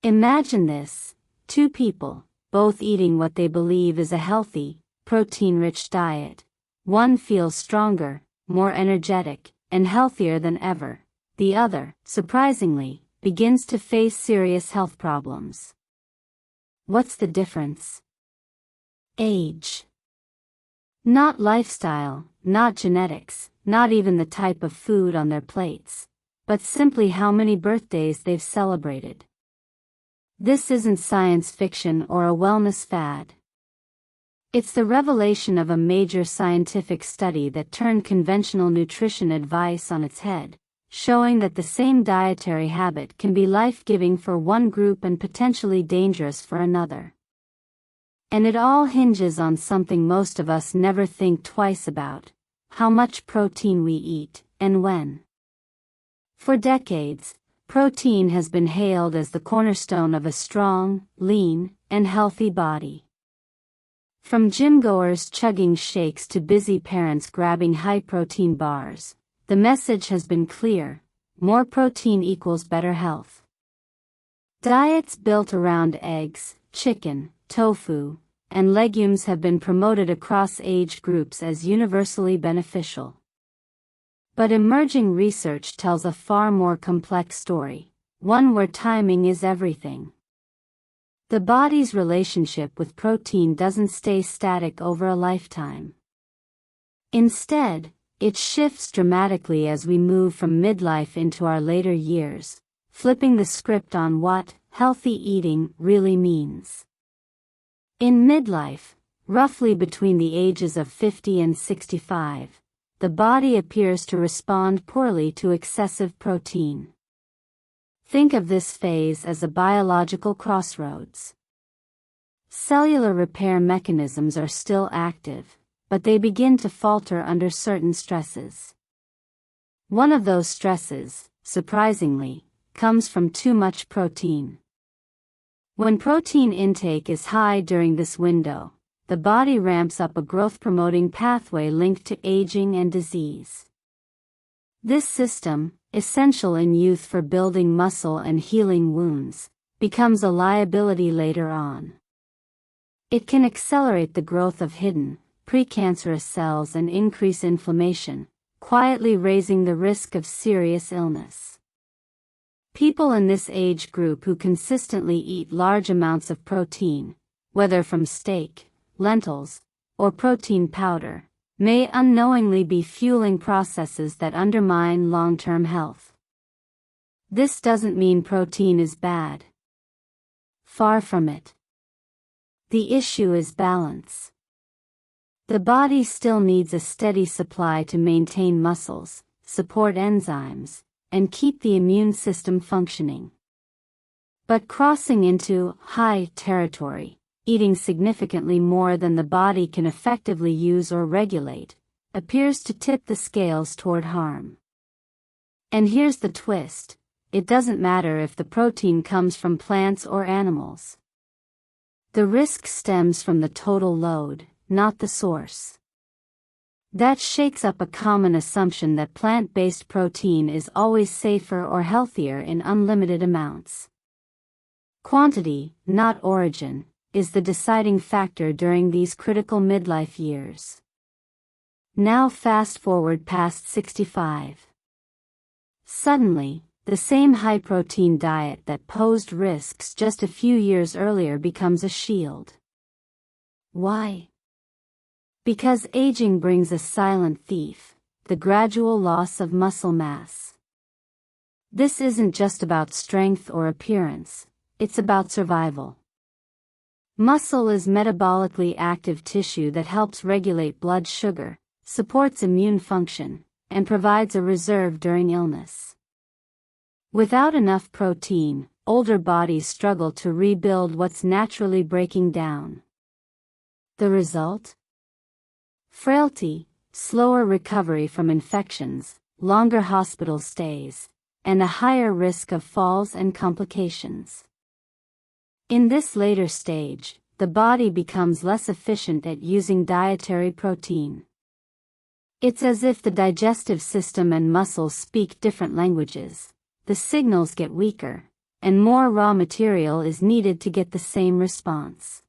Imagine this: two people, both eating what they believe is a healthy, protein-rich diet. One feels stronger, more energetic, and healthier than ever. The other, surprisingly, begins to face serious health problems. What's the difference? Age. Not lifestyle, not genetics, not even the type of food on their plates, but simply how many birthdays they've celebrated. This isn't science fiction or a wellness fad. It's the revelation of a major scientific study that turned conventional nutrition advice on its head, showing that the same dietary habit can be life-giving for one group and potentially dangerous for another. And it all hinges on something most of us never think twice about: how much protein we eat, and when. For decades, protein has been hailed as the cornerstone of a strong, lean, and healthy body. From gym-goers chugging shakes to busy parents grabbing high-protein bars, the message has been clear: more protein equals better health. Diets built around eggs, chicken, tofu, and legumes have been promoted across age groups as universally beneficial. But emerging research tells a far more complex story, one where timing is everything. The body's relationship with protein doesn't stay static over a lifetime. Instead, it shifts dramatically as we move from midlife into our later years, flipping the script on what healthy eating really means. In midlife, roughly between the ages of 50 and 65, the body appears to respond poorly to excessive protein. Think of this phase as a biological crossroads. Cellular repair mechanisms are still active, but they begin to falter under certain stresses. One of those stresses, surprisingly, comes from too much protein. When protein intake is high during this window, the body ramps up a growth-promoting pathway linked to aging and disease. This system, essential in youth for building muscle and healing wounds, becomes a liability later on. It can accelerate the growth of hidden, precancerous cells and increase inflammation, quietly raising the risk of serious illness. People in this age group who consistently eat large amounts of protein, whether from steak, lentils, or protein powder, may unknowingly be fueling processes that undermine long-term health. This doesn't mean protein is bad. Far from it. The issue is balance. The body still needs a steady supply to maintain muscles, support enzymes, and keep the immune system functioning. But crossing into high territory, eating significantly more than the body can effectively use or regulate, appears to tip the scales toward harm. And here's the twist: it doesn't matter if the protein comes from plants or animals. The risk stems from the total load, not the source. That shakes up a common assumption that plant-based protein is always safer or healthier in unlimited amounts. Quantity, not origin, is the deciding factor during these critical midlife years. Now fast forward past 65. Suddenly, the same high-protein diet that posed risks just a few years earlier becomes a shield. Why? Because aging brings a silent thief: the gradual loss of muscle mass. This isn't just about strength or appearance, it's about survival. Muscle is metabolically active tissue that helps regulate blood sugar, supports immune function, and provides a reserve during illness. Without enough protein, older bodies struggle to rebuild what's naturally breaking down. The result? Frailty, slower recovery from infections, longer hospital stays, and a higher risk of falls and complications. In this later stage, the body becomes less efficient at using dietary protein. It's as if the digestive system and muscles speak different languages. The signals get weaker, and more raw material is needed to get the same response.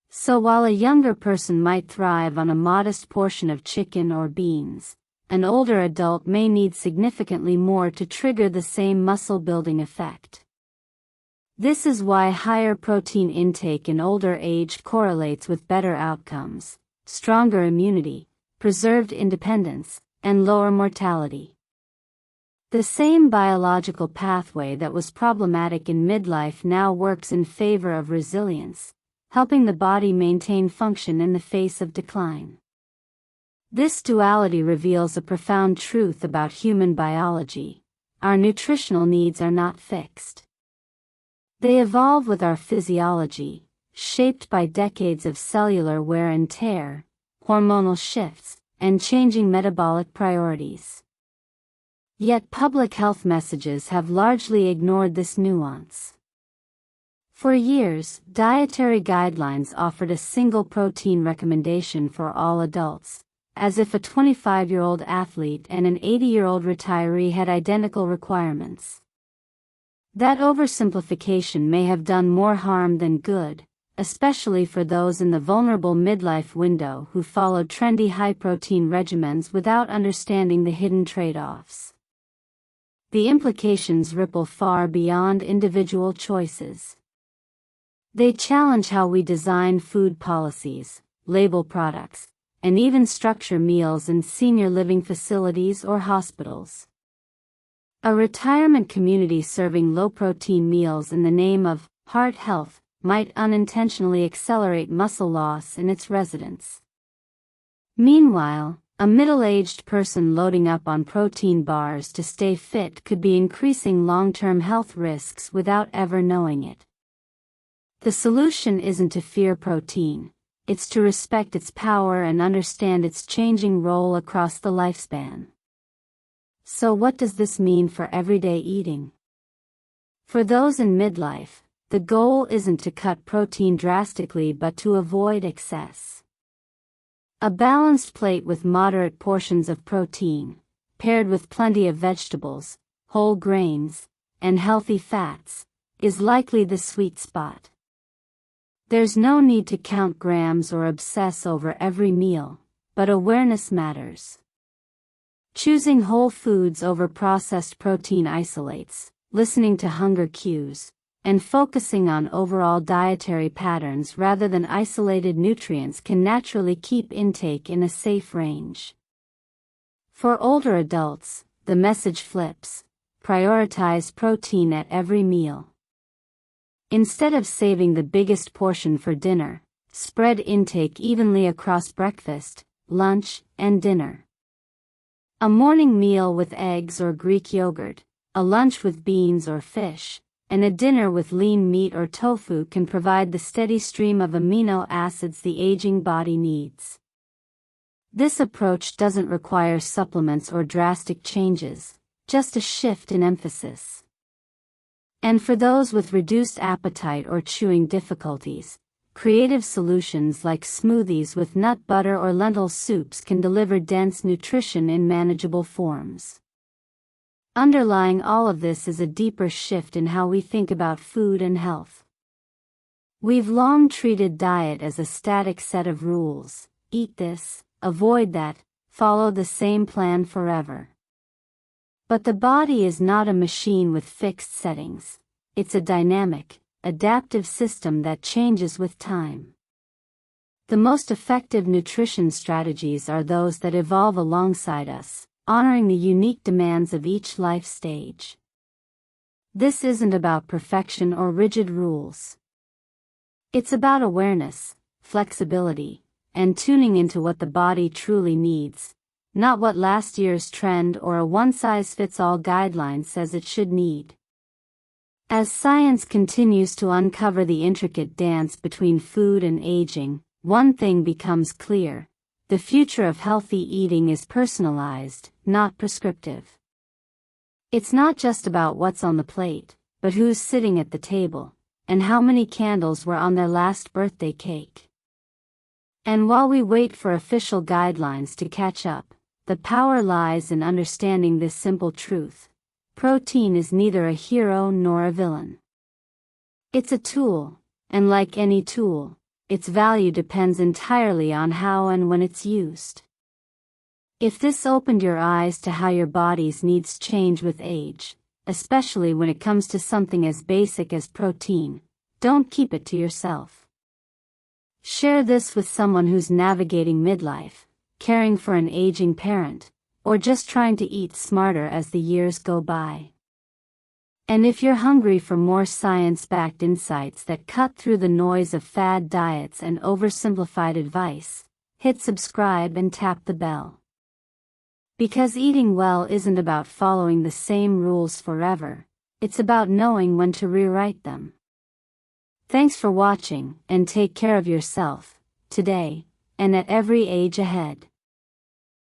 So while a younger person might thrive on a modest portion of chicken or beans, an older adult may need significantly more to trigger the same muscle-building effect. This is why higher protein intake in older age correlates with better outcomes, stronger immunity, preserved independence, and lower mortality. The same biological pathway that was problematic in midlife now works in favor of resilience, helping the body maintain function in the face of decline. This duality reveals a profound truth about human biology. Our nutritional needs are not fixed. They evolve with our physiology, shaped by decades of cellular wear and tear, hormonal shifts, and changing metabolic priorities. Yet public health messages have largely ignored this nuance. For years, dietary guidelines offered a single protein recommendation for all adults, as if a 25-year-old athlete and an 80-year-old retiree had identical requirements. That oversimplification may have done more harm than good, especially for those in the vulnerable midlife window who followed trendy high-protein regimens without understanding the hidden trade-offs. The implications ripple far beyond individual choices. They challenge how we design food policies, label products, and even structure meals in senior living facilities or hospitals. A retirement community serving low-protein meals in the name of heart health might unintentionally accelerate muscle loss in its residents. Meanwhile, a middle-aged person loading up on protein bars to stay fit could be increasing long-term health risks without ever knowing it. The solution isn't to fear protein, it's to respect its power and understand its changing role across the lifespan. So what does this mean for everyday eating? For those in midlife, the goal isn't to cut protein drastically but to avoid excess. A balanced plate with moderate portions of protein, paired with plenty of vegetables, whole grains, and healthy fats, is likely the sweet spot. There's no need to count grams or obsess over every meal, but awareness matters. Choosing whole foods over processed protein isolates, listening to hunger cues, and focusing on overall dietary patterns rather than isolated nutrients can naturally keep intake in a safe range. For older adults, the message flips: prioritize protein at every meal. Instead of saving the biggest portion for dinner, spread intake evenly across breakfast, lunch, and dinner. A morning meal with eggs or Greek yogurt, a lunch with beans or fish, and a dinner with lean meat or tofu can provide the steady stream of amino acids the aging body needs. This approach doesn't require supplements or drastic changes, just a shift in emphasis. And for those with reduced appetite or chewing difficulties, creative solutions like smoothies with nut butter or lentil soups can deliver dense nutrition in manageable forms. Underlying all of this is a deeper shift in how we think about food and health. We've long treated diet as a static set of rules: eat this, avoid that, follow the same plan forever. But the body is not a machine with fixed settings. It's a dynamic, adaptive system that changes with time. The most effective nutrition strategies are those that evolve alongside us, honoring the unique demands of each life stage. This isn't about perfection or rigid rules. It's about awareness, flexibility, and tuning into what the body truly needs, not what last year's trend or a one-size-fits-all guideline says it should need. As science continues to uncover the intricate dance between food and aging, one thing becomes clear: the future of healthy eating is personalized, not prescriptive. It's not just about what's on the plate, but who's sitting at the table, and how many candles were on their last birthday cake. And while we wait for official guidelines to catch up, the power lies in understanding this simple truth: protein is neither a hero nor a villain. It's a tool, and like any tool, its value depends entirely on how and when it's used. If this opened your eyes to how your body's needs change with age, especially when it comes to something as basic as protein, don't keep it to yourself. Share this with someone who's navigating midlife, caring for an aging parent, or just trying to eat smarter as the years go by. And if you're hungry for more science-backed insights that cut through the noise of fad diets and oversimplified advice, hit subscribe and tap the bell. Because eating well isn't about following the same rules forever, it's about knowing when to rewrite them. Thanks for watching, and take care of yourself, today, and at every age ahead.